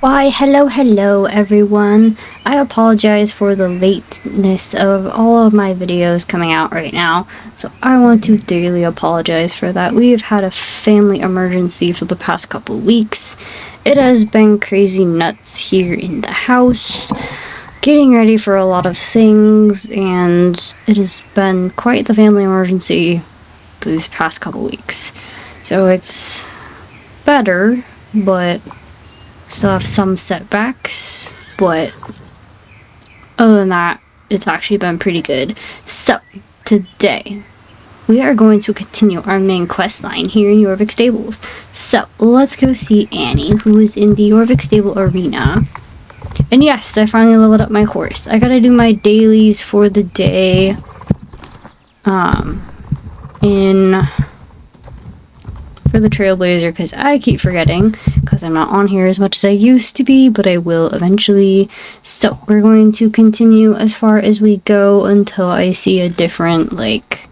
Why, hello everyone. I apologize for the lateness of all of my videos coming out right now, so I want to dearly apologize for that. We've had a family emergency for the past couple weeks. It has been crazy nuts here in the house, getting ready for a lot of things, and it has been quite the family emergency these past couple weeks. So it's better, but still have some setbacks, but other than that, it's actually been pretty good. So, today, we are going to continue our main quest line here in Jorvik Stables. So, let's go see Annie, who is in the Jorvik Stable arena. And yes, I finally leveled up my horse. I gotta do my dailies for the day, for the Trailblazer, because I keep forgetting, because I'm not on here as much as I used to be, but I will eventually. So we're going to continue as far as we go until I see a different, like,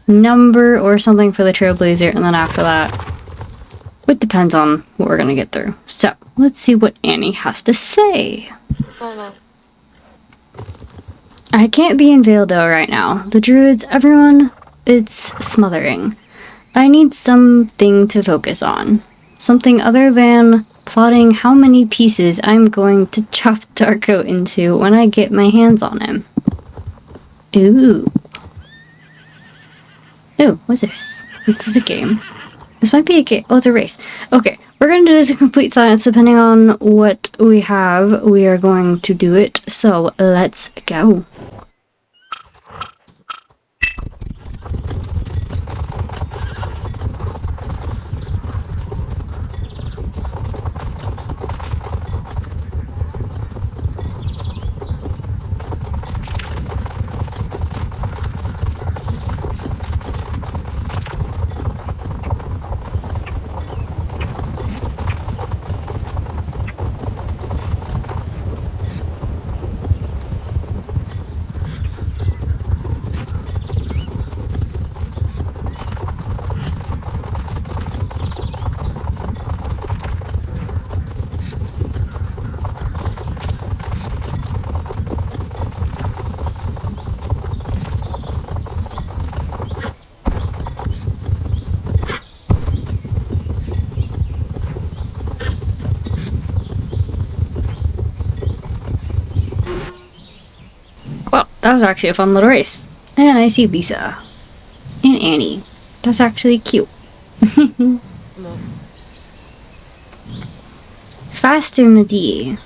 number or something for the Trailblazer, and then after that, it depends on what we're gonna get through. So, let's see what Annie has to say. I can't be in Valedale right now. The druids, everyone, it's smothering. I need something to focus on. Something other than plotting how many pieces I'm going to chop Darko into when I get my hands on him. Ooh. Ooh, what's this? This is a game. This might be a game. Oh, it's a race. Okay, we're going to do this in complete silence. Depending on what we have, we are going to do it. So, let's go. Well, that was actually a fun little race. And I see Lisa. And Annie. That's actually cute. Faster, Medee.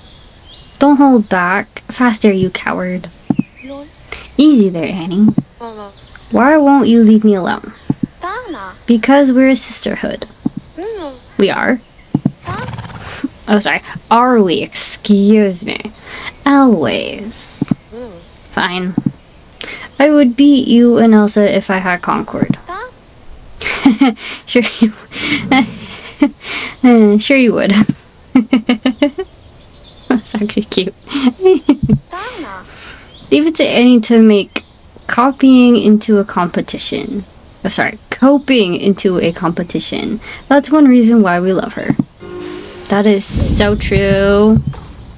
Don't hold back. Faster, you coward. Easy there, Annie. Why won't you leave me alone? Because we're a sisterhood. We are? Oh, sorry. Are we? Excuse me. Always. Fine. I would beat you and Elsa if I had Concord. Sure you sure you would. That's actually cute. Leave it to Annie to make copying into a competition. Oh, sorry. Coping into a competition. That's one reason why we love her. That is so true.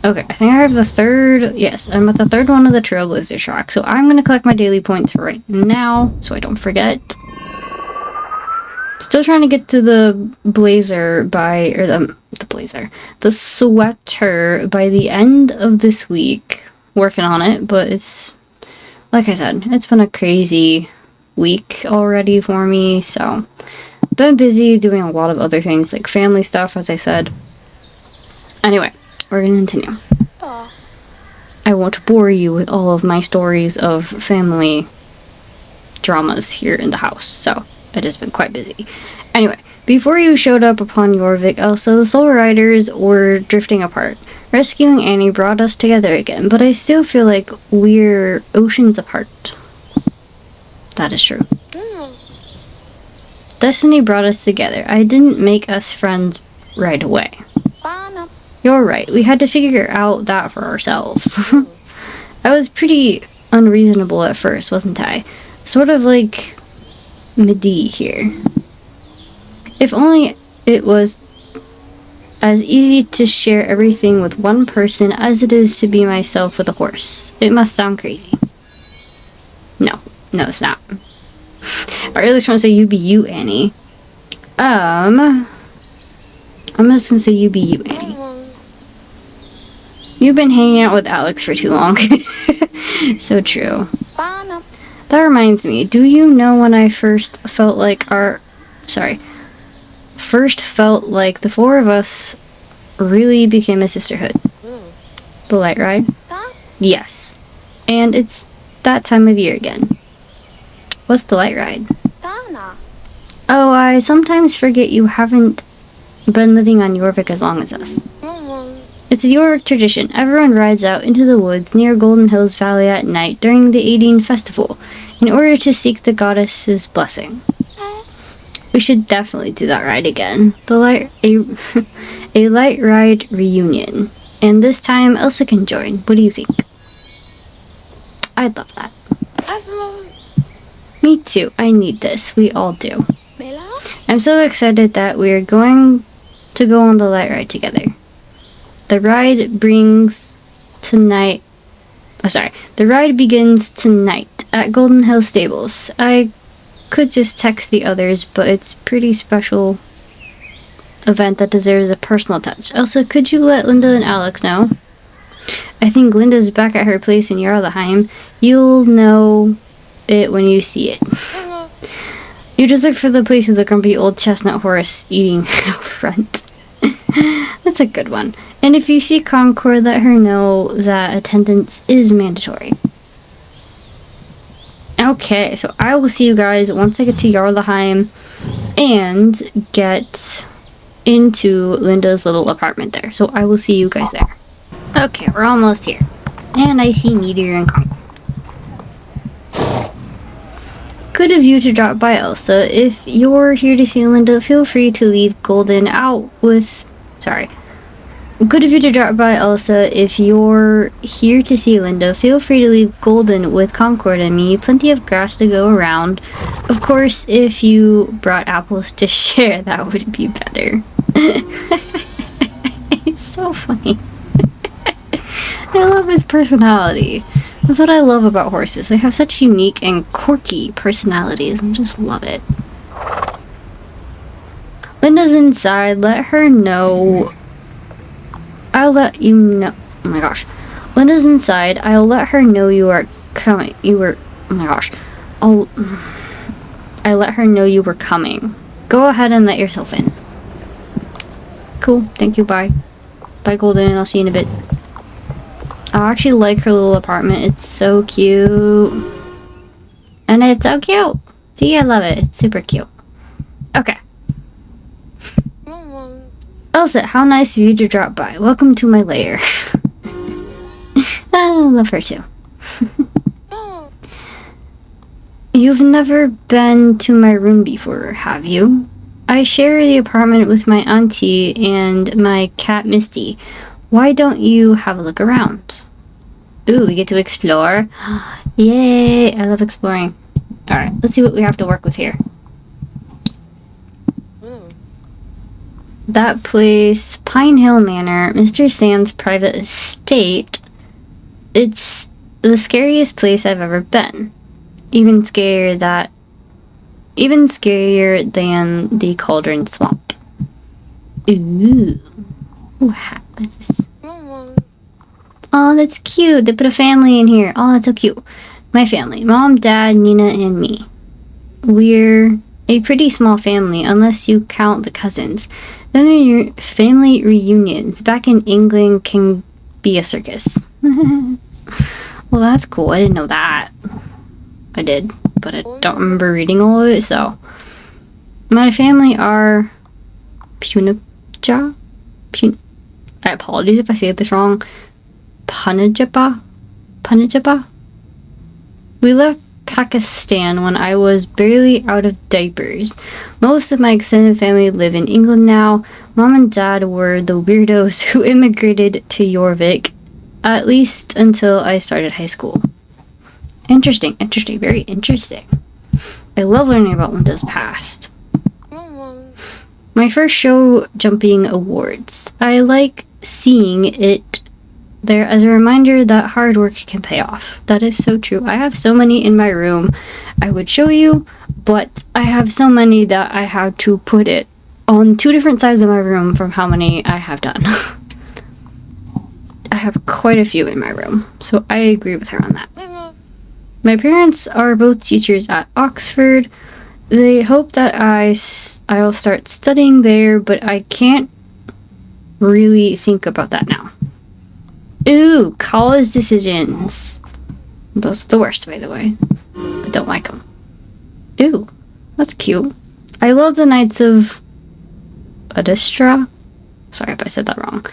Okay, I think I have the third. Yes, I'm at the third one of the Trailblazer track. So I'm going to collect my daily points for right now so I don't forget. Still trying to get to the blazer by, or the sweater by the end of this week. Working on it, but it's, like I said, it's been a crazy week already for me. So, been busy doing a lot of other things like family stuff, as I said. Anyway. We're gonna continue. I won't bore you with all of my stories of family dramas here in the house, so it has been quite busy. Anyway, before you showed up upon Jorvik, Elsa, the Soul Riders were drifting apart. Rescuing Annie brought us together again, but I still feel like we're oceans apart. That is true. Destiny brought us together. I didn't make us friends right away. You're right, we had to figure out that for ourselves. I was pretty unreasonable at first, wasn't I? Sort of like Medee here. If only it was as easy to share everything with one person as it is to be myself with a horse. It must sound crazy. No, it's not. Or at least want to say you be you, Annie. I'm just gonna say you be you, Annie. You've been hanging out with Alex for too long. So true. That reminds me, do you know when I first felt like the four of us really became a sisterhood? The light ride? Yes. And it's that time of year again. What's the light ride? Oh, I sometimes forget you haven't been living on Jorvik as long as us. It's a Jorvik tradition. Everyone rides out into the woods near Golden Hills Valley at night during the Aideen festival in order to seek the goddess's blessing. We should definitely do that ride again. A light ride reunion. And this time Elsa can join. What do you think? I'd love that. Me too. I need this. We all do. I'm so excited that we're going to go on the light ride together. The ride begins tonight at Golden Hill Stables. I could just text the others, but it's pretty special event that deserves a personal touch. Elsa, could you let Linda and Alex know? I think Linda's back at her place in Jarlheim. You'll know it when you see it. You just look for the place with the grumpy old chestnut horse eating out front. That's a good one. And if you see Concord, let her know that attendance is mandatory. Okay, so I will see you guys once I get to Jarlheim and get into Linda's little apartment there. So I will see you guys there. Okay, we're almost here. And I see Meteor and Concord. Good of you to drop by, Elsa. If you're here to see Linda, feel free to leave Golden out with... Good of you to drop by, Elsa. If you're here to see Linda, feel free to leave Golden with Concord and me. Plenty of grass to go around. Of course, if you brought apples to share, that would be better. It's so funny. I love his personality. That's what I love about horses. They have such unique and quirky personalities. I just love it. Linda's inside. Let her know. I'll let you know. Oh my gosh. Linda's inside. I'll let her know you are coming. Oh my gosh. I let her know you were coming. Go ahead and let yourself in. Cool. Thank you. Bye. Bye, Golden. I'll see you in a bit. I actually like her little apartment. It's so cute. And it's so cute. See, I love it. It's super cute. Okay. Elsa, how nice of you to drop by. Welcome to my lair. I love her too. You've never been to my room before, have you? I share the apartment with my auntie and my cat Misty. Why don't you have a look around? Ooh, we get to explore. Yay, I love exploring. Alright, let's see what we have to work with here. That place, Pine Hill Manor, Mr. Sand's private estate. It's the scariest place I've ever been. Even scarier than the Cauldron Swamp. Ooh. What happens? Oh, that's cute. They put a family in here. Oh, that's so cute. My family. Mom, Dad, Nina, and me. We're a pretty small family, unless you count the cousins. Then your family reunions back in England can be a circus. Well, that's cool. I didn't know that. I did, but I don't remember reading all of it, so. My family are I apologize if I say this wrong. Punjaba? We left Pakistan when I was barely out of diapers. Most of my extended family live in England now. Mom and Dad were the weirdos who immigrated to Jorvik, at least until I started high school. Interesting, very interesting. I love learning about Linda's past. My first show jumping awards. I like seeing it there as a reminder that hard work can pay off. That is so true. I have so many in my room I would show you, but I have so many that I have to put it on 2 different sides of my room from how many I have done. I have quite a few in my room, so I agree with her on that. My parents are both teachers at Oxford. They hope that I'll start studying there, but I can't really think about that now. Ooh, college decisions. Those are the worst, by the way. I don't like them. Ooh, that's cute. I love the Knights of Adistra. Sorry if I said that wrong.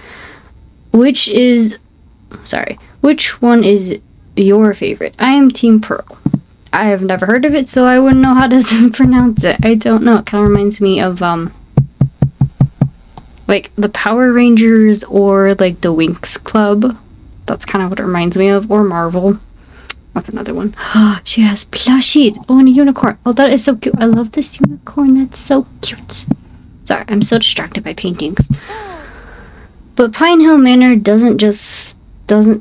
Which one is your favorite? I am Team Pearl. I have never heard of it, so I wouldn't know how to pronounce it. I don't know. It kind of reminds me of, like, the Power Rangers or, like, the Winx Club. That's kind of what it reminds me of. Or Marvel. That's another one. She has plushies. Oh, and a unicorn. Oh, that is so cute. I love this unicorn. That's so cute. Sorry, I'm so distracted by paintings. But Pine Hill Manor doesn't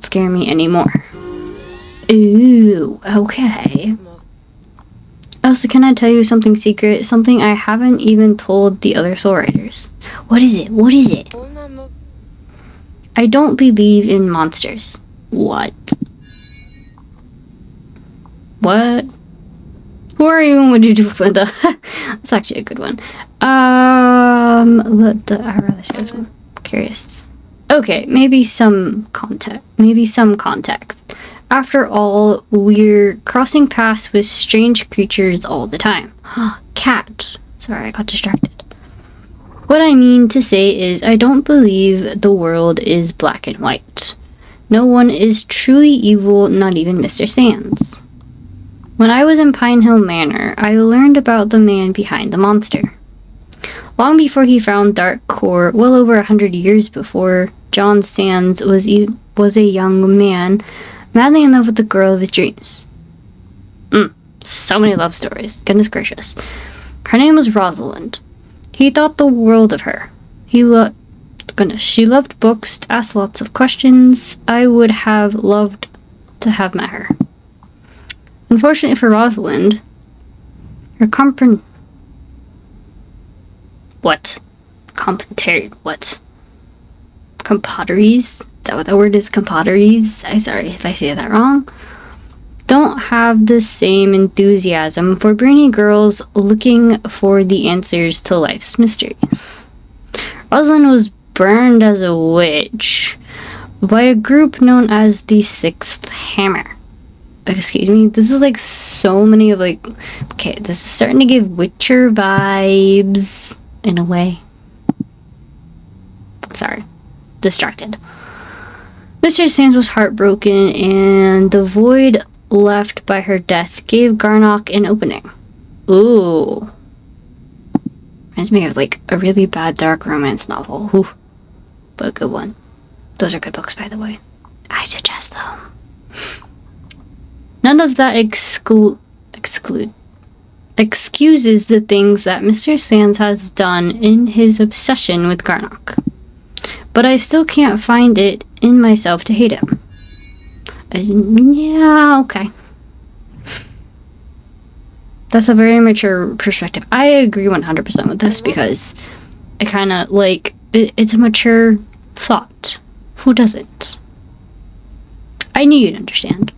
scare me anymore. Ooh, okay. Elsa, can I tell you something secret? Something I haven't even told the other soul riders. What is it? What is it? I don't believe in monsters. What? What? Who are you and what did you do with Linda? That's actually a good one. I'd rather say this one. Curious. Okay, maybe some context. After all, we're crossing paths with strange creatures all the time. Cat. Sorry, I got distracted. What I mean to say is I don't believe the world is black and white. No one is truly evil, not even Mr. Sands. When I was in Pine Hill Manor, I learned about the man behind the monster. Long before he found Dark Core, well over 100 years before, John Sands was a young man, madly in love with the girl of his dreams. So many love stories. Goodness gracious. Her name was Rosalind. He thought the world of her. She loved books, asked lots of questions. I would have loved to have met her. Unfortunately for Rosalind, her compadres? Is that what the word is? Compadres? I'm sorry if I say that wrong. Don't have the same enthusiasm for brainy girls looking for the answers to life's mysteries. Rosalind was burned as a witch by a group known as the Sixth Hammer. Excuse me, this is like so many of like, okay, this is starting to give Witcher vibes in a way. Sorry, distracted. Mr. Sands was heartbroken, and the void left by her death gave Garnock an opening. Ooh. Reminds me of like a really bad dark romance novel. Ooh. But a good one. Those are good books, by the way. I suggest them. None of that excuses the things that Mr. Sands has done in his obsession with Garnock. But I still can't find it in myself to hate him. Yeah, okay. That's a very mature perspective. I agree 100% with this because I kind of like, it's a mature thought. Who doesn't? I knew you'd understand.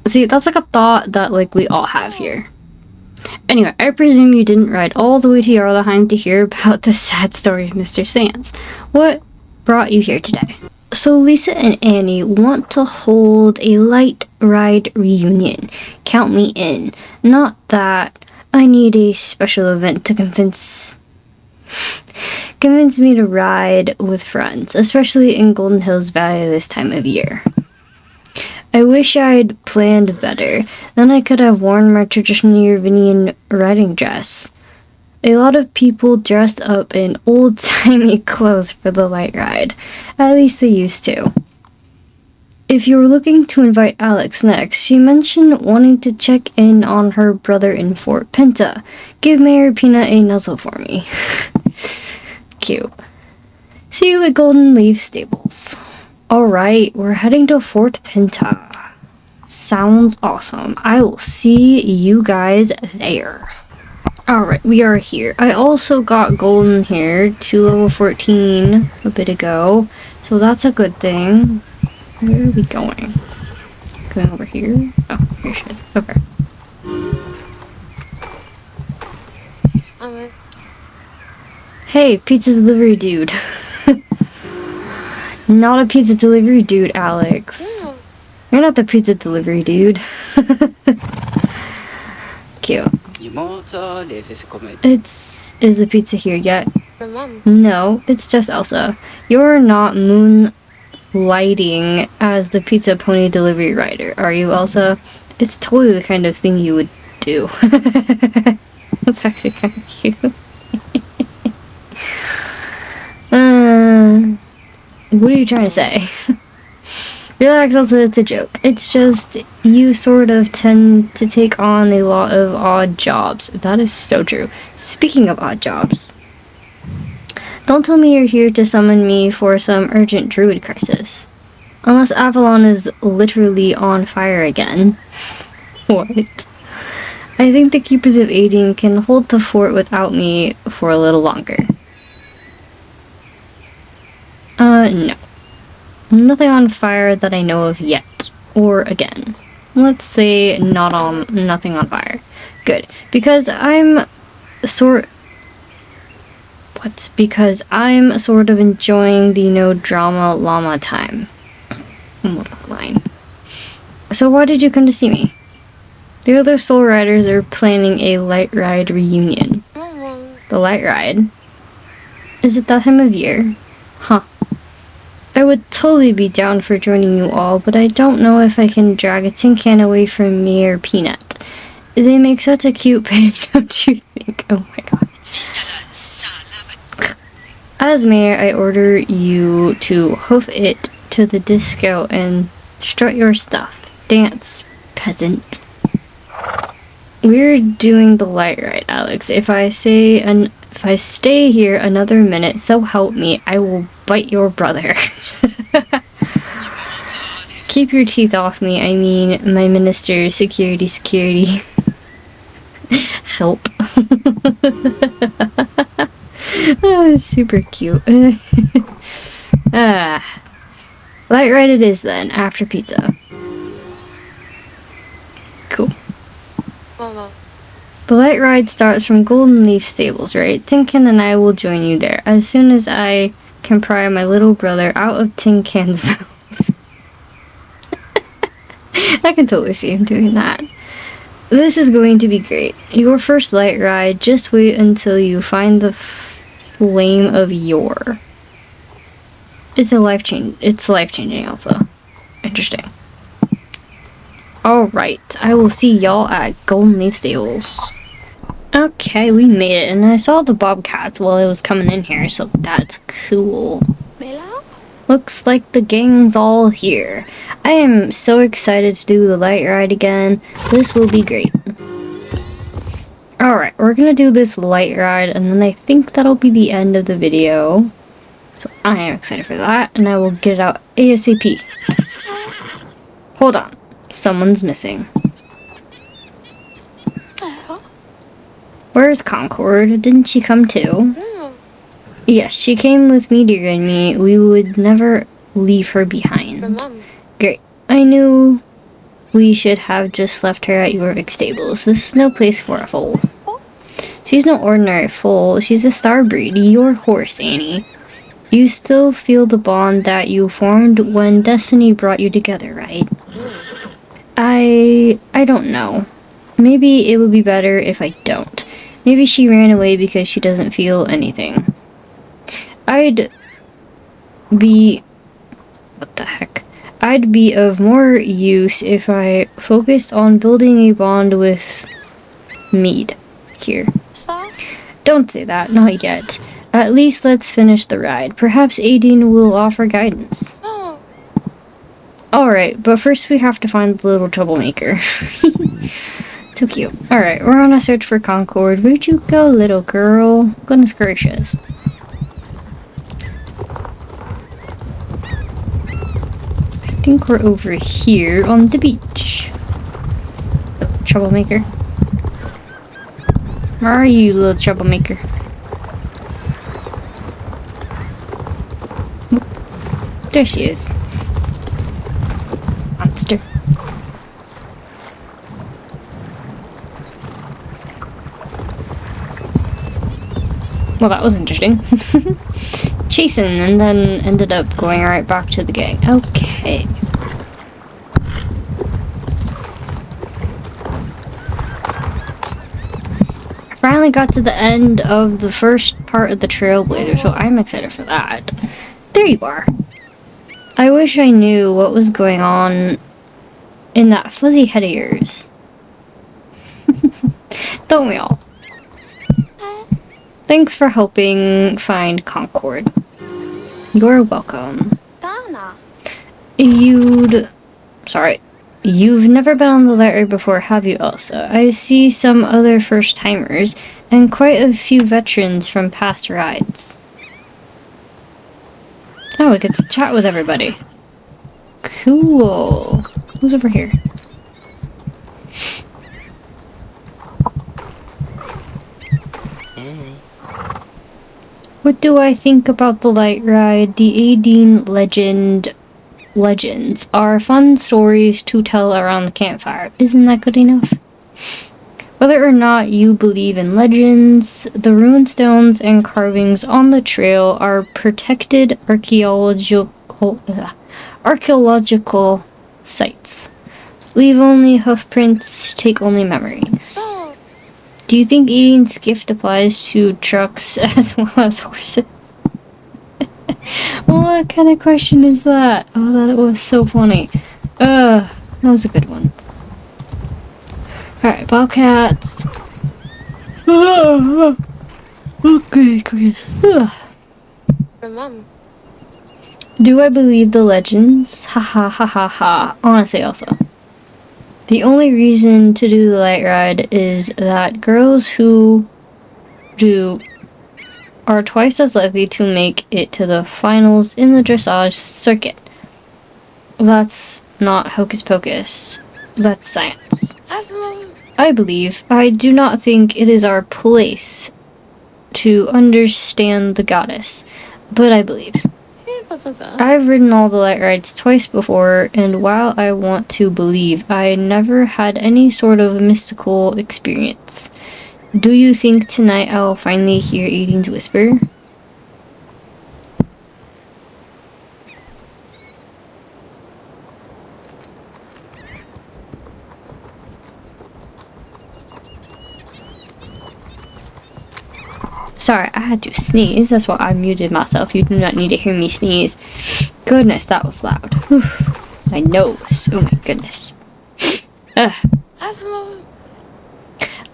See, that's like a thought that like we all have here. Anyway, I presume you didn't ride all the way to Jarlaheim to hear about the sad story of Mr. Sands. What brought you here today? So Lisa and Annie want to hold a light ride reunion. Count me in. Not that I need a special event to convince me to ride with friends, especially in Golden Hills Valley this time of year. I wish I'd planned better. Then I could have worn my traditional Yervinian riding dress. A lot of people dressed up in old-timey clothes for the light ride. At least they used to. If you're looking to invite Alex next, she mentioned wanting to check in on her brother in Fort Pinta. Give Mayor Peanut a nuzzle for me. Cute. See you at Golden Leaf Stables. Alright, we're heading to Fort Pinta. Sounds awesome. I will see you guys there. Alright, we are here. I also got golden hair to level 14 a bit ago, so that's a good thing. Where are we going? Going over here? Oh, here should. Okay. Hey, pizza delivery dude. Not a pizza delivery dude, Alex. You're not the pizza delivery dude. Cute. Is the pizza here yet? No, it's just Elsa. You're not moonlighting as the pizza pony delivery rider, are you, Elsa? It's totally the kind of thing you would do. That's actually kind of cute. What are you trying to say? Relax, Elsa, it's a joke. It's just, you sort of tend to take on a lot of odd jobs. That is so true. Speaking of odd jobs, don't tell me you're here to summon me for some urgent druid crisis. Unless Avalon is literally on fire again. What? I think the Keepers of Aiding can hold the fort without me for a little longer. No. Nothing on fire that I know of yet. Or again. Let's say nothing on fire. Good. Because I'm sort of enjoying the no drama llama time. What a line. So why did you come to see me? The other Soul Riders are planning a light ride reunion. The light ride? Is it that time of year? Huh. I would totally be down for joining you all, but I don't know if I can drag a tin can away from Mayor Peanut. They make such a cute pair, don't you think? Oh my god. As mayor, I order you to hoof it to the disco and strut your stuff. Dance, peasant. We're doing the light ride, Alex. If I stay here another minute, so help me, I will bite your brother. Keep your teeth off me, I mean, my minister, security. Help. Oh, super cute. Light ride it is then, after pizza. Cool. The light ride starts from Golden Leaf Stables, right? Tin Can and I will join you there, as soon as I can pry my little brother out of Tin Can's mouth. I can totally see him doing that. This is going to be great. Your first light ride, just wait until you find the flame of yore. It's life-changing also. Interesting. Alright, I will see y'all at Golden Leaf Stables. Okay, we made it, and I saw the bobcats while I was coming in here, so that's cool. Looks like the gang's all here. I am so excited to do the light ride again. This will be great. Alright, we're gonna do this light ride, and then I think that'll be the end of the video. So I am excited for that, and I will get it out ASAP. Hold on. Someone's missing. Where's Concord? Didn't she come too? Yes, she came with Meteor and me. We would never leave her behind. Great. I knew we should have just left her at Yorvik Stables. This is no place for a foal. She's no ordinary foal. She's a star breed. Your horse, Annie. You still feel the bond that you formed when Destiny brought you together, right? I don't know. Maybe it would be better if I don't. Maybe she ran away because she doesn't feel anything. I'd be of more use if I focused on building a bond with Mead here. Don't say that, not yet. At least let's finish the ride. Perhaps Aideen will offer guidance. Alright, but first we have to find the little troublemaker. So cute. Alright, we're on a search for Concord. Where'd you go, little girl? Goodness gracious. I think we're over here on the beach. Troublemaker. Where are you, little troublemaker? There she is. Monster. Well, that was interesting. Chasing and then ended up going right back to the gang. Okay. Finally got to the end of the first part of the Trailblazer, so I'm excited for that. There you are. I wish I knew what was going on in that fuzzy head of yours. Don't we all? Thanks for helping find Concord. You're welcome. You've never been on the light rail before, have you, Elsa? I see some other first-timers, and quite a few veterans from past rides. Oh, we get to chat with everybody. Cool. Who's over here? What do I think about the light ride? The Aideen legends are fun stories to tell around the campfire. Isn't that good enough? Whether or not you believe in legends, the runestones and carvings on the trail are protected archaeological sites. Leave only hoofprints, take only memories. Do you think Aideen's gift applies to trucks as well as horses? What kind of question is that? Oh, that was so funny. That was a good one. Alright, bobcats. Okay, good. Do I believe the legends? Ha ha ha ha ha. Honestly, also. The only reason to do the light ride is that girls who do are twice as likely to make it to the finals in the dressage circuit. That's not hocus pocus. That's science. I believe. I do not think it is our place to understand the goddess, but I believe. I've ridden all the light rides twice before, and while I want to believe, I never had any sort of mystical experience. Do you think tonight I will finally hear Aideen's whisper? Sorry, I had to sneeze. That's why I muted myself. You do not need to hear me sneeze. Goodness, that was loud. Whew. My nose. Oh my goodness. Ugh.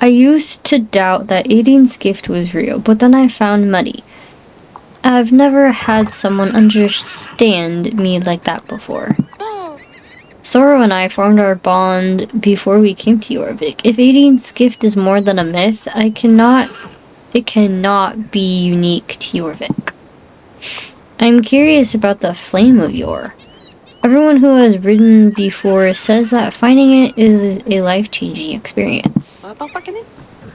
I used to doubt that Aideen's gift was real, but then I found Muddy. I've never had someone understand me like that before. Sora and I formed our bond before we came to Jorvik. If Aideen's gift is more than a myth, it cannot be unique to Jorvik. I'm curious about the Flame of Yor. Everyone who has ridden before says that finding it is a life-changing experience.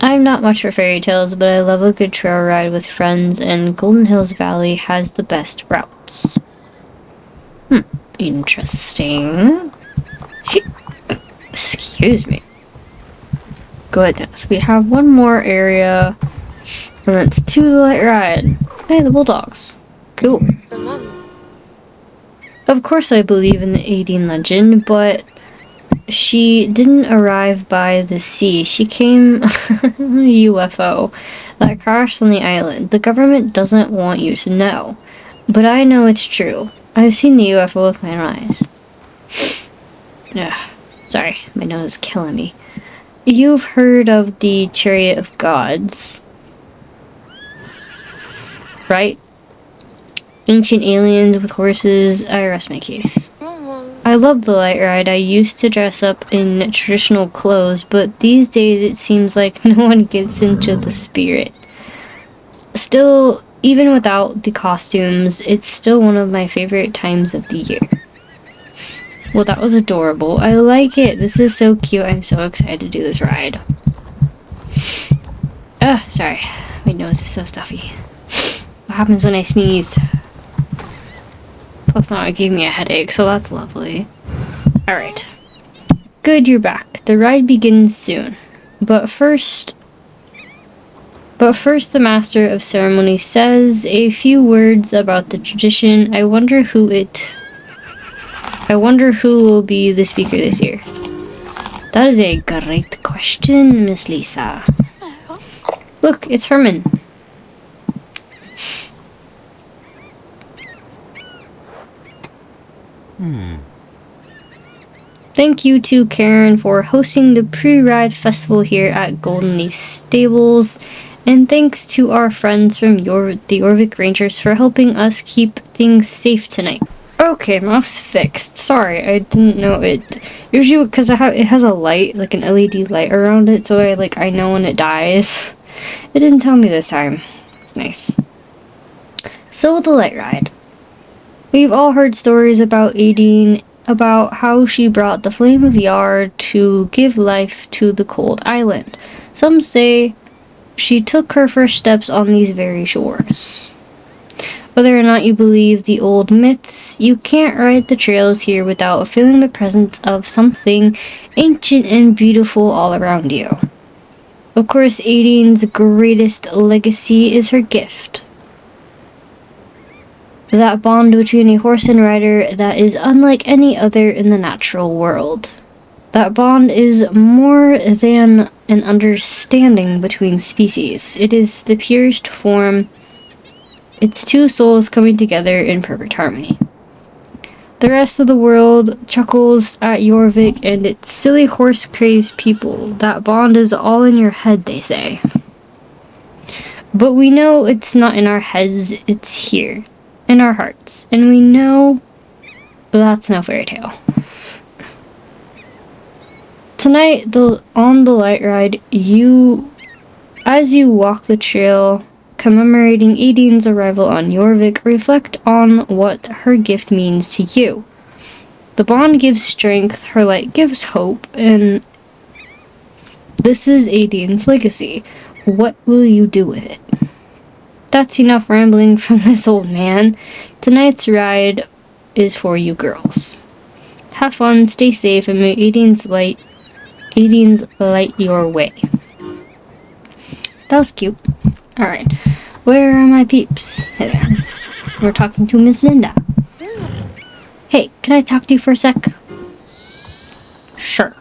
I'm not much for fairy tales, but I love a good trail ride with friends, and Golden Hills Valley has the best routes. Interesting. Excuse me. Goodness, we have one more area, and that's to the light ride. Hey, the bulldogs. Cool. Of course I believe in the Aideen legend, but she didn't arrive by the sea. She came UFO that crashed on the island. The government doesn't want you to know, but I know it's true. I've seen the UFO with my own eyes. Ugh, sorry, my nose is killing me. You've heard of the Chariot of Gods, right? Ancient aliens with horses. I rest my case. I I love the light ride. I used to dress up in traditional clothes, but these days it seems like no one gets into the spirit. Still, even without the costumes, it's still one of my favorite times of the year. Well, that was adorable. I like it. This is so cute. I'm so excited to do this ride. Sorry. My nose is so stuffy. What happens when I sneeze? Plus now it gave me a headache, so that's lovely. Alright. Good, you're back. The ride begins soon. But first, the Master of Ceremony says a few words about the tradition. I wonder who will be the speaker this year. That is a great question, Miss Lisa. Look, it's Herman. Thank you to Karen for hosting the pre-ride festival here at Golden Leaf Stables, and thanks to our friends from the Orvik Rangers for helping us keep things safe tonight. Okay, mouse fixed. Sorry, I didn't know it. Usually, because it has a light, like an LED light around it, so I know when it dies. It didn't tell me this time. It's nice. So the light ride. We've all heard stories about Aideen, about how she brought the flame of Yar to give life to the cold island. Some say she took her first steps on these very shores. Whether or not you believe the old myths, you can't ride the trails here without feeling the presence of something ancient and beautiful all around you. Of course, Aideen's greatest legacy is her gift. That bond between a horse and rider that is unlike any other in the natural world. That bond is more than an understanding between species. It is the purest form. It's two souls coming together in perfect harmony. The rest of the world chuckles at Jorvik and its silly horse-crazed people. That bond is all in your head, they say. But we know it's not in our heads, it's here. In our hearts, and we know that's no fairy tale. Tonight, on the light ride, as you walk the trail commemorating Aideen's arrival on Jorvik, reflect on what her gift means to you. The bond gives strength, her light gives hope, and this is Aideen's legacy. What will you do with it? That's enough rambling from this old man. Tonight's ride is for you girls. Have fun, stay safe, and may Aideen's light your way. That was cute. Alright, where are my peeps? Hey there. We're talking to Miss Linda. Hey, can I talk to you for a sec? Sure.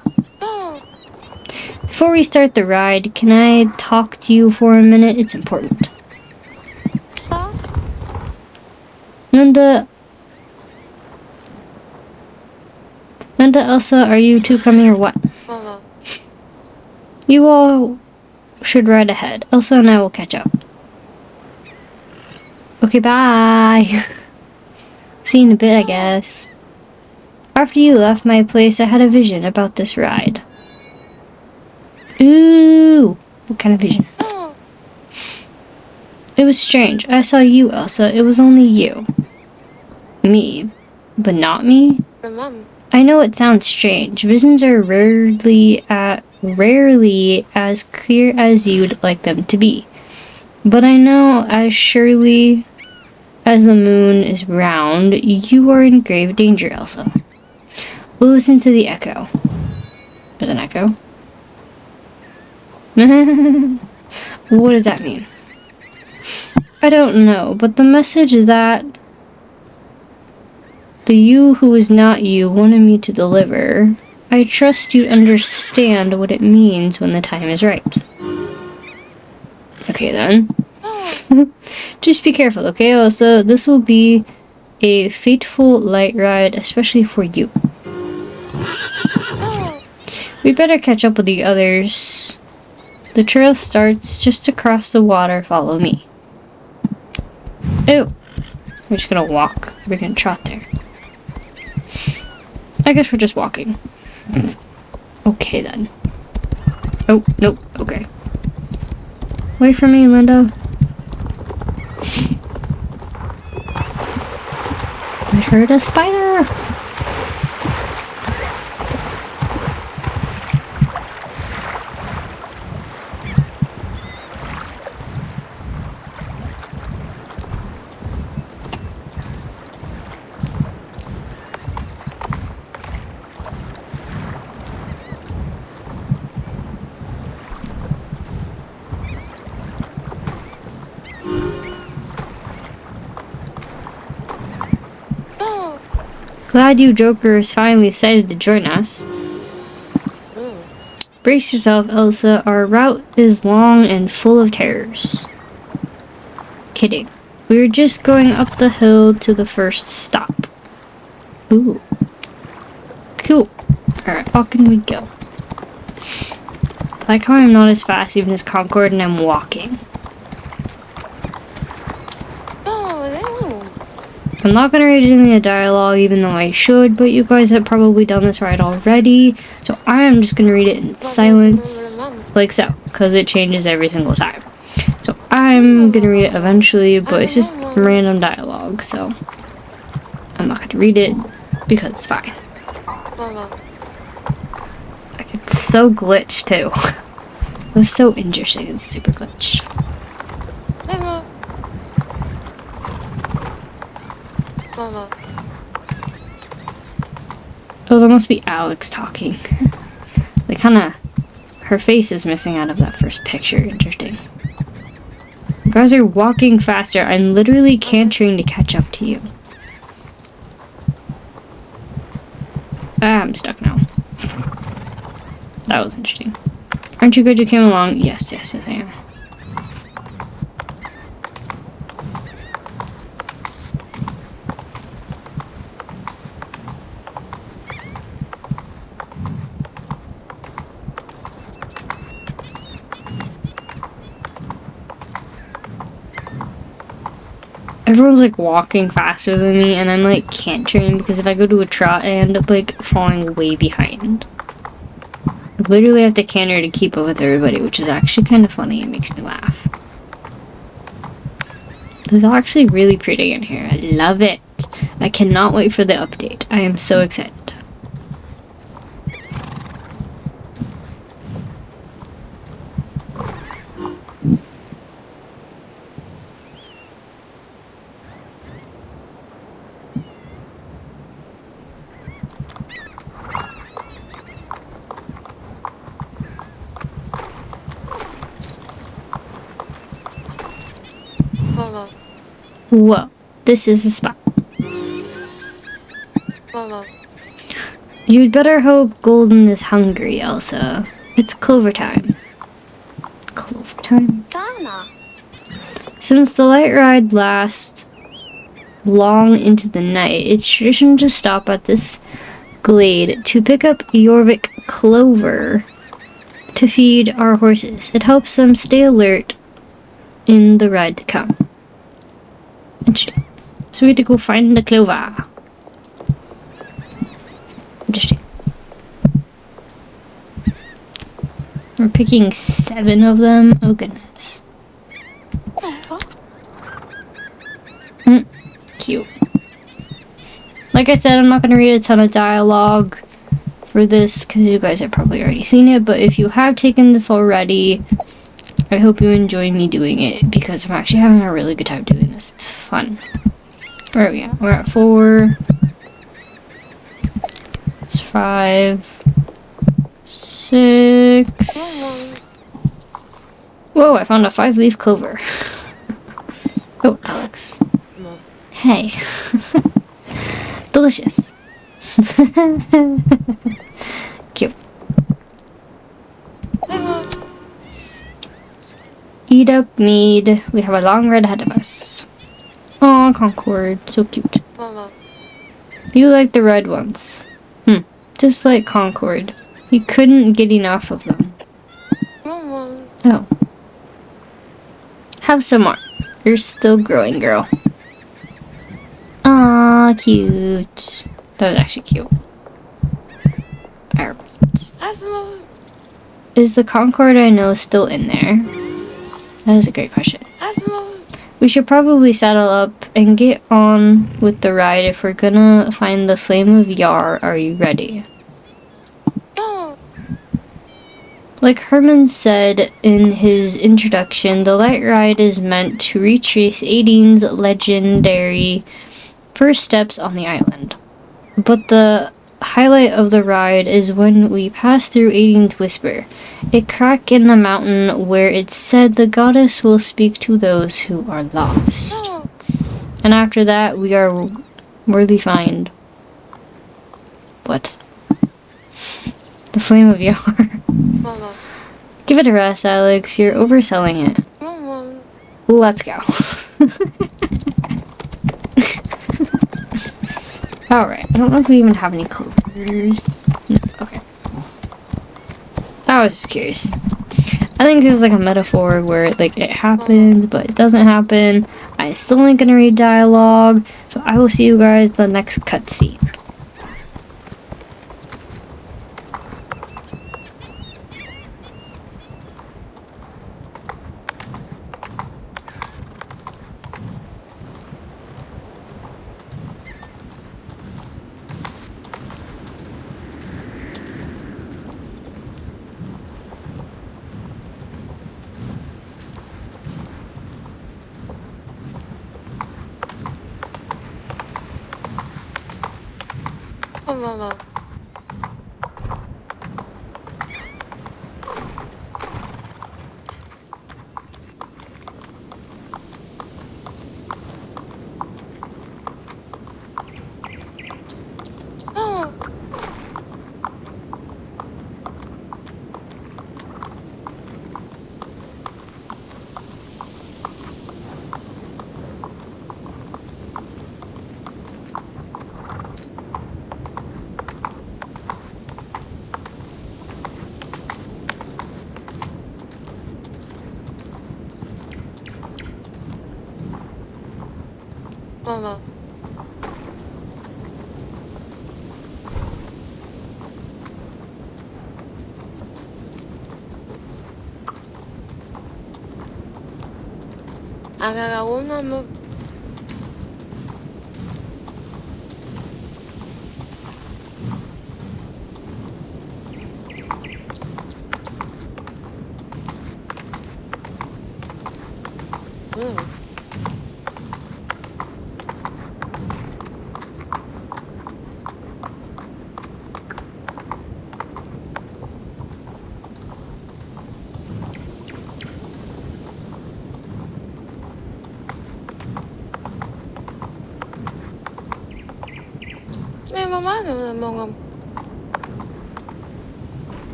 Before we start the ride, can I talk to you for a minute? It's important. Linda, Elsa, are you two coming or what? You all should ride ahead. Elsa and I will catch up. Okay, bye. See you in a bit, I guess. After you left my place, I had a vision about this ride. Ooh! What kind of vision? It was strange. I saw you, Elsa. It was only you. Me. But not me? I know it sounds strange. Visions are rarely as clear as you'd like them to be. But I know as surely as the moon is round, you are in grave danger, Elsa. We'll listen to the echo. There's an echo? What does that mean? I don't know, but the message is that the you who is not you wanted me to deliver. I trust you understand what it means when the time is right. Okay then. Just be careful, okay, Elsa? This will be a fateful light ride, especially for you. We better catch up with the others. The trail starts just across the water. Follow me. Ew. We're just gonna walk. We're gonna trot there. I guess we're just walking. Okay then. Oh, nope, okay. Wait for me, Linda. I heard a spider! Glad you jokers finally decided to join us. Brace yourself, Elsa. Our route is long and full of terrors. Kidding. We're just going up the hill to the first stop. Ooh. Cool. Alright, how can we go? I like how I'm not as fast even as Concord and I'm walking. I'm not going to read any of the dialogue even though I should, but you guys have probably done this right already. So I am just going to read it in silence, like so, because it changes every single time. So I'm going to read it eventually, but it's just random dialogue, so I'm not going to read it because it's fine. It's so glitched too. It was so interesting and super glitched. Oh, that must be Alex talking. They kinda... Her face is missing out of that first picture. Interesting. You guys are walking faster. I'm literally cantering to catch up to you. Ah, I'm stuck now. That was interesting. Aren't you good you came along? Yes, yes, yes, I am. Everyone's like walking faster than me and I'm like cantering because if I go to a trot I end up like falling way behind. I literally have to canter to keep up with everybody, which is actually kind of funny. It makes me laugh. It's actually really pretty in here. I love it. I cannot wait for the update. I am so excited. Whoa, this is the spot. You'd better hope Golden is hungry, Elsa. It's clover time. Clover time? Since the light ride lasts long into the night, it's tradition to stop at this glade to pick up Jorvik clover to feed our horses. It helps them stay alert in the ride to come. Interesting. So we have to go find the clover. Interesting. We're picking 7 of them. Oh goodness. Cute. Like I said, I'm not going to read a ton of dialogue for this because you guys have probably already seen it, but if you have taken this already, I hope you enjoy me doing it because I'm actually having a really good time doing this. It's fun. Where are we at? We're at 4. It's 5. 6. Whoa, I found a 5-leaf clover. Oh, Alex. Hey. Delicious. Cute. Eat up, mead. We have a long ride ahead of us. Aw, Concord. So cute. You like the red ones. Just like Concord. You couldn't get enough of them. Oh. Have some more. You're still growing, girl. Aw, cute. That was actually cute. Is the Concorde I know still in there? That is a great question. We should probably saddle up and get on with the ride if we're gonna find the Flame of Yar. Are you ready? Like Herman said in his introduction, the light ride is meant to retrace Aideen's legendary first steps on the island. But the highlight of the ride is when we pass through Aideen's Whisper, a crack in the mountain where it's said the goddess will speak to those who are lost. And after that, we are worthy find. What? The Flame of Yar. Give it a rest, Alex. You're overselling it. Let's go. Alright, I don't know if we even have any clues. No, okay. I was just curious. I think it's like a metaphor where like it happens, but it doesn't happen. I still ain't gonna read dialogue, so I will see you guys in the next cutscene.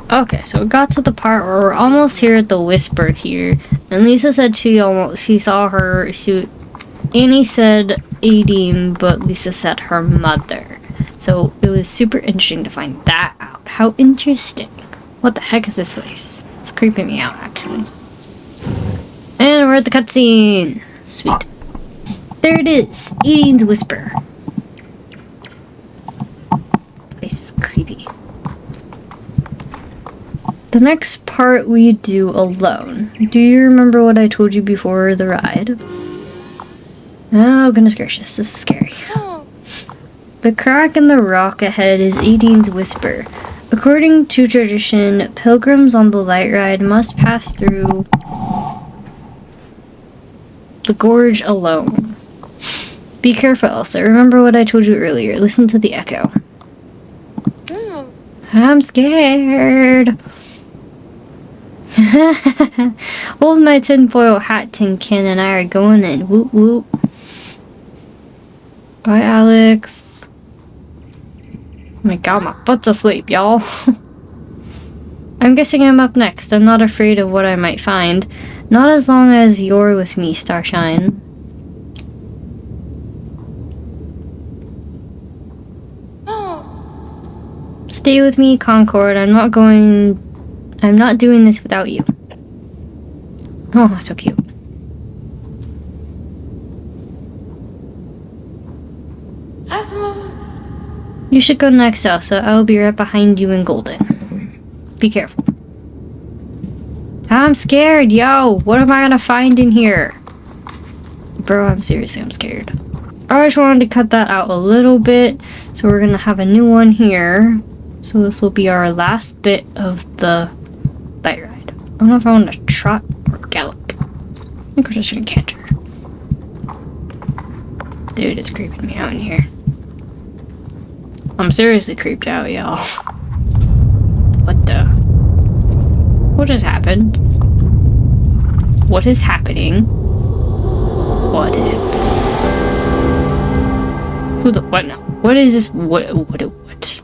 Okay, so it got to the part where we're almost here at the Whisper here, and Lisa said she saw her. Annie said Aideen, but Lisa said her mother. So it was super interesting to find that out. How interesting! What the heck is this place? It's creeping me out, actually. And we're at the cutscene. Sweet. There it is, Aideen's Whisper. Place is creepy. The next part we do alone. Do you remember what I told you before the ride? Oh, goodness gracious, this is scary. The crack in the rock ahead is Aideen's Whisper. According to tradition, pilgrims on the light ride must pass through the gorge alone. Be careful, Elsa. Remember what I told you earlier. Listen to the echo. I'm scared. Hold my tinfoil hat, Tin Can, and I are going in. Whoop whoop. Bye, Alex. Oh my god, my butt's asleep, y'all. I'm guessing I'm up next. I'm not afraid of what I might find. Not as long as you're with me, Starshine. Stay with me, Concord. I'm not doing this without you. Oh, so cute. You should go next, Elsa. I'll be right behind you in Golden. Be careful. I'm scared, yo! What am I gonna find in here? Bro, I'm scared. I just wanted to cut that out a little bit, so we're gonna have a new one here. So this will be our last bit of the bike ride. I don't know if I want to trot or gallop. I think we're just gonna canter. Dude, it's creeping me out in here. I'm seriously creeped out, y'all. What the? What has happened? What is happening? What is happening? Who the what now? What is this? What?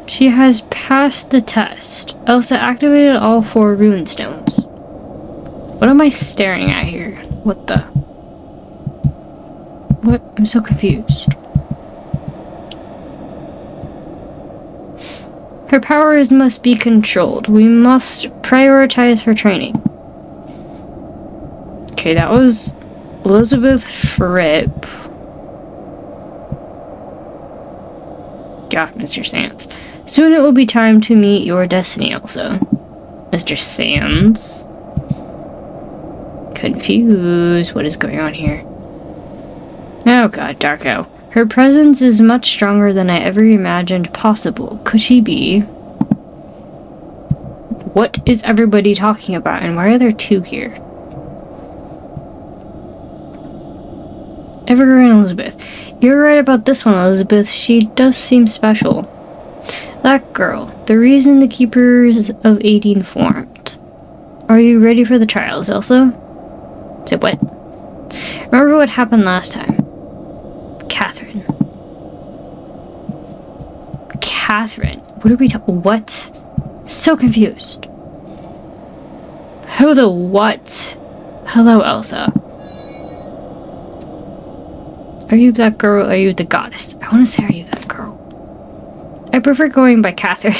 She has passed the test. Elsa activated all 4 rune stones. What am I staring at here? What the? What? I'm so confused. Her powers must be controlled. We must prioritize her training. Okay, that was Elizabeth Fripp. God, Mr. Sands. Soon it will be time to meet your destiny, Elsa. Mr. Sands. Confused. What is going on here? Oh god, Darko. Her presence is much stronger than I ever imagined possible. Could she be? What is everybody talking about, and why are there 2 here? Evergreen Elizabeth. You're right about this one, Elizabeth. She does seem special. That girl. The reason the Keepers of 18 formed. Are you ready for the trials, Elsa? Say what? Remember what happened last time? Catherine. What are we talking? What? So confused. Who the what? Hello, Elsa. Are you that girl? Or are you the goddess? I want to say, are you that girl? I prefer going by Catherine.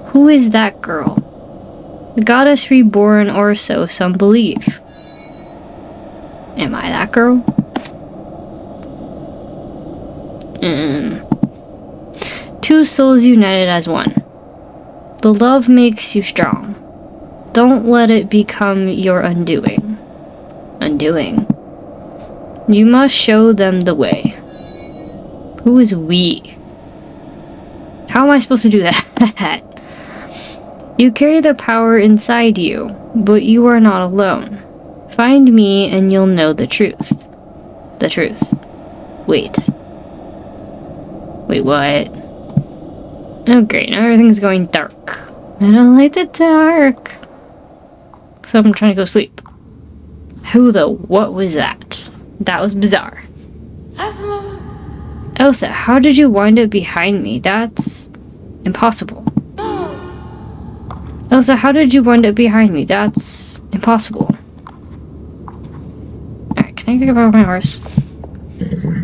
Who is that girl? The goddess reborn, or so some believe. Am I that girl? Two souls united as one. The love makes you strong. Don't let it become your undoing. You must show them the way. Who is we? How am I supposed to do that? You carry the power inside you, but you are not alone. Find me and you'll know the truth. The truth. Wait, what? Oh great, now everything's going dark. I don't like the dark. So I'm trying to go sleep. Who the what was that? That was bizarre. Elsa, how did you wind up behind me? That's impossible. Elsa, how did you wind up behind me? That's impossible. Alright, can I get back on my horse?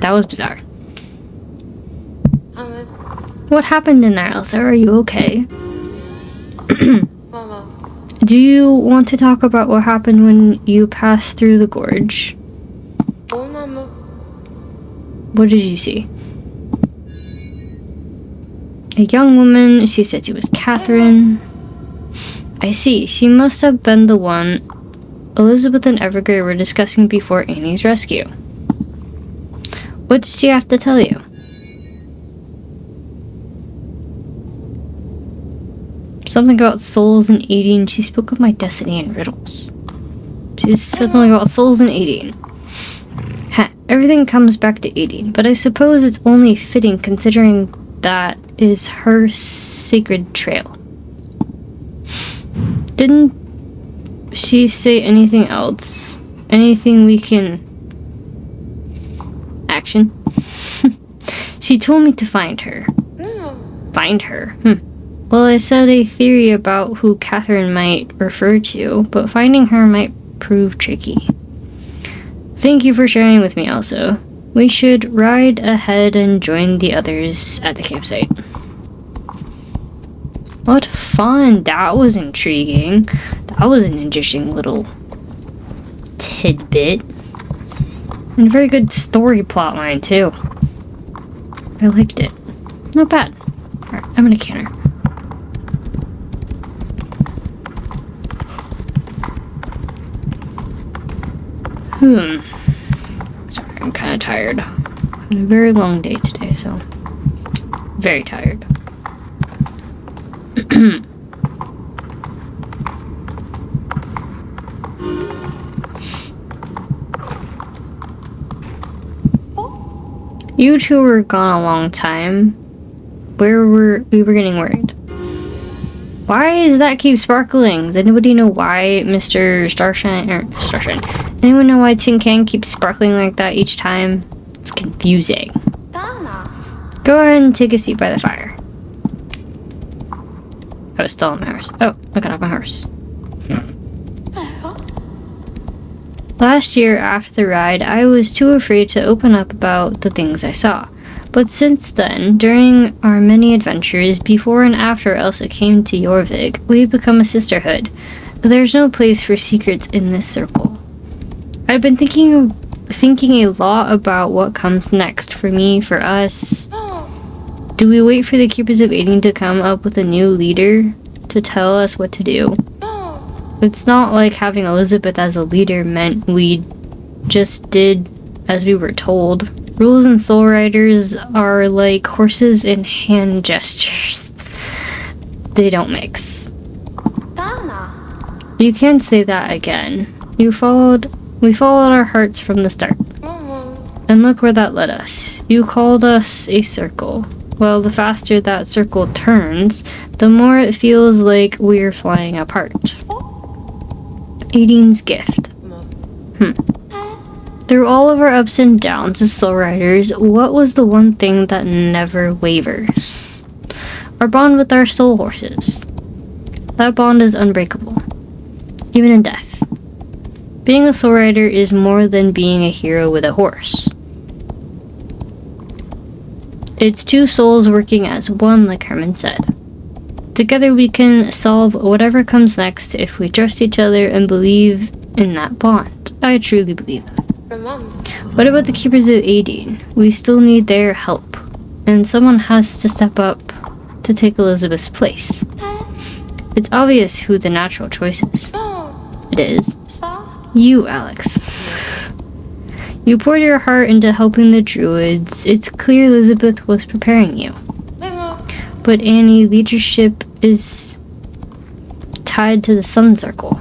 That was bizarre. What happened in there, Elsa? Are you okay? Do you want to talk about what happened when you passed through the gorge? What did you see? A young woman. She said she was Catherine. I see. She must have been the one Elizabeth and Evergrey were discussing before Annie's rescue. What did she have to tell you? Something about souls and eating. She spoke of my destiny and riddles. She said something about souls and eating. Everything comes back to eating, but I suppose it's only fitting considering that is her sacred trail. Didn't she say anything else? Anything we can... action? She told me to find her. Find her? Well, I said a theory about who Catherine might refer to, but finding her might prove tricky. Thank you for sharing with me, Elsa. We should ride ahead and join the others at the campsite. What fun! That was intriguing. That was an interesting little tidbit. And a very good story plot line, too. I liked it. Not bad. Alright, I'm gonna canter. Sorry, I'm kind of tired. Had a very long day today, so very tired. You two were gone a long time. We were getting worried. Why does that keep sparkling? Does anybody know why Mr. Starshine? Anyone know why Tin Can keeps sparkling like that each time? It's confusing. Go ahead and take a seat by the fire. Oh, it's still on my horse. Oh, I got off my horse. Last year, after the ride, I was too afraid to open up about the things I saw. But since then, during our many adventures, before and after Elsa came to Jorvik, we've become a sisterhood. There's no place for secrets in this circle. I've been thinking a lot about what comes next for me, for us. Do we wait for the Keepers of Aiding to come up with a new leader to tell us what to do? It's not like having Elizabeth as a leader meant we just did as we were told. Rules and Soul Riders are like horses and hand gestures. They don't mix. You can't say that again. We followed our hearts from the start. And look where that led us. You called us a circle. Well, the faster that circle turns, the more it feels like we're flying apart. Aiding's gift. Through all of our ups and downs as Soul Riders, what was the one thing that never wavers? Our bond with our soul horses. That bond is unbreakable, even in death. Being a Soul Rider is more than being a hero with a horse. It's two souls working as one, like Herman said. Together we can solve whatever comes next if we trust each other and believe in that bond. I truly believe that. What about the Keepers of Aiding? We still need their help. And someone has to step up to take Elizabeth's place. It's obvious who the natural choice is. It is. You, Alex. You poured your heart into helping the druids. It's clear Elizabeth was preparing you. But Annie, leadership is tied to the Sun Circle.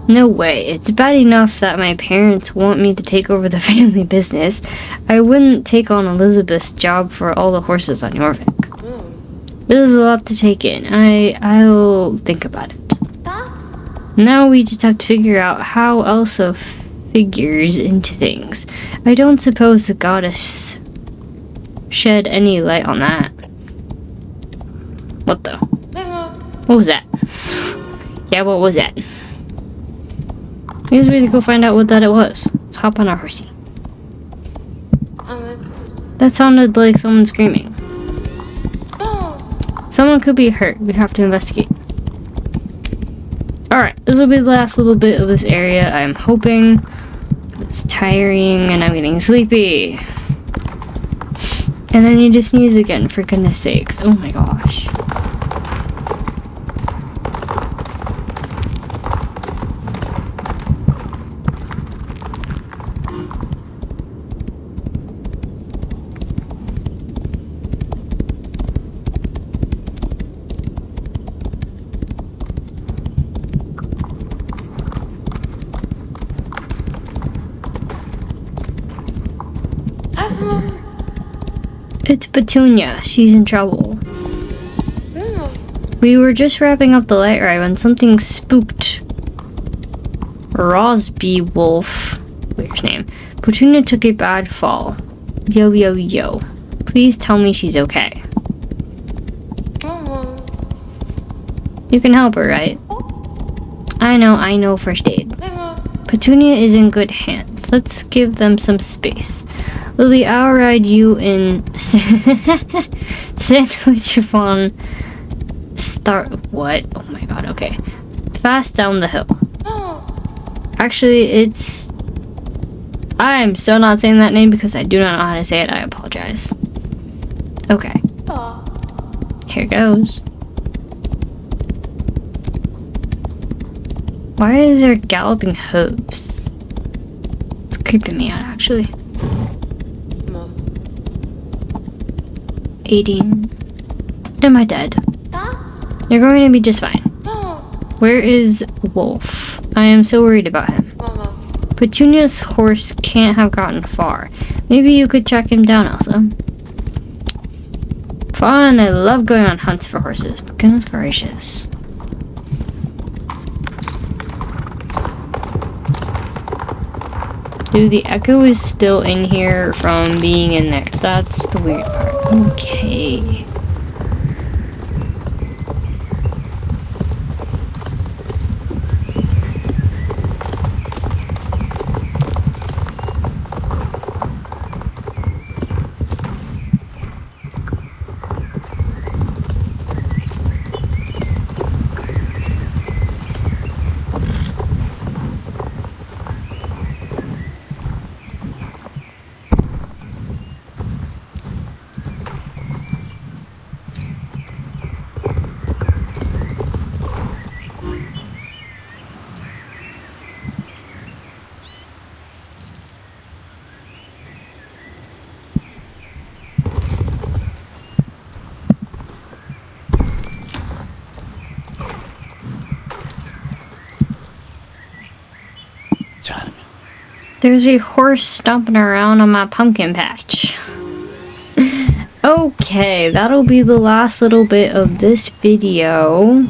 No way. It's bad enough that my parents want me to take over the family business. I wouldn't take on Elizabeth's job for all the horses on Jorvik. This is a lot to take in. I'll think about it. Now we just have to figure out how Elsa figures into things. I don't suppose the goddess shed any light on that. What the? What was that? Yeah, what was that? I guess we need to go find out what that it was. Let's hop on our horsey. That sounded like someone screaming. Someone could be hurt. We have to investigate. Alright, this will be the last little bit of this area. I'm hoping. It's tiring and I'm getting sleepy. And I need to sneeze again, for goodness sakes. Oh my gosh. It's Petunia. She's in trouble. We were just wrapping up the light ride when something spooked Rosby Wolf. Weird his name. Petunia took a bad fall. Yo, yo, yo. Please tell me she's okay. You can help her, right? I know first aid. Petunia is in good hands. Let's give them some space. Lily, I'll ride you in sandwich fun. Start what? Oh my god, okay. Fast down the hill. Actually, it's... I'm still not saying that name because I do not know how to say it. I apologize. Okay. Here goes. Why is there galloping hooves? It's creeping me out, actually. 18. Am I dead? You're going to be just fine. Where is Wolf? I am so worried about him. Petunia's horse can't have gotten far. Maybe you could track him down, Elsa. Fun! I love going on hunts for horses, but goodness gracious. Dude, the echo is still in here from being in there. That's the weird part. Okay. There's a horse stomping around on my pumpkin patch. Okay, that'll be the last little bit of this video.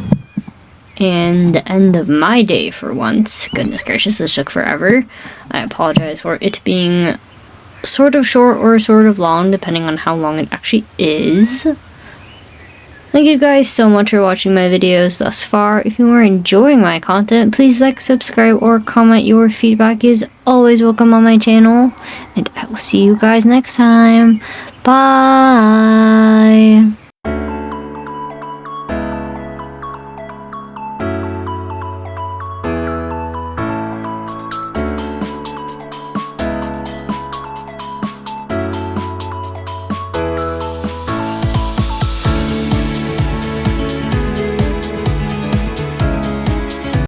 And the end of my day for once. Goodness gracious, this took forever. I apologize for it being sort of short or sort of long, depending on how long it actually is. Thank you guys so much for watching my videos thus far. If you are enjoying my content, please like, subscribe, or comment. Your feedback is always welcome on my channel. And I will see you guys next time. Bye!